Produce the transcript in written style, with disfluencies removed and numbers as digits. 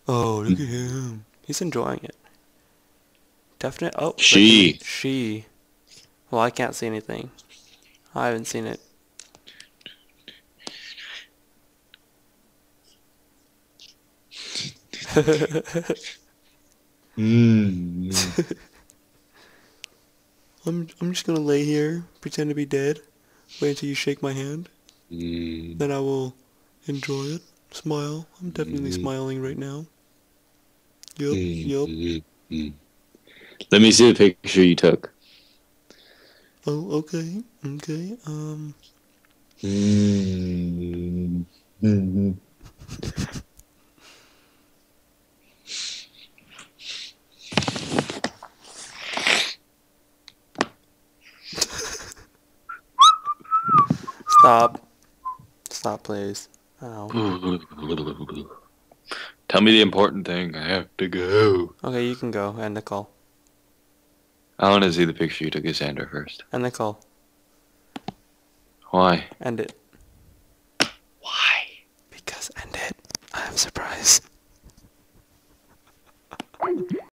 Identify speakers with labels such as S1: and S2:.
S1: Oh, look at him. He's enjoying it. Definite. Oh,
S2: She.
S1: she. Well, I can't see anything. I haven't seen it.
S2: Mm.
S1: I'm just gonna lay here, pretend to be dead, wait until you shake my hand,
S2: Mm.
S1: then I will enjoy it. Smile. I'm definitely
S2: Mm.
S1: smiling right now. Yup,
S2: Mm.
S1: yup.
S2: Mm. Mm. Let me see the picture you took.
S1: Oh, okay, okay.
S2: Mm. Mm.
S1: Stop. Stop, please. Ow.
S2: Tell me the important thing. I have to go.
S1: Okay, you can go. End the call.
S2: I want to see the picture you took of Sandra first.
S1: End the call.
S2: Why?
S1: End it.
S2: Why?
S1: Because end it. I have a surprise.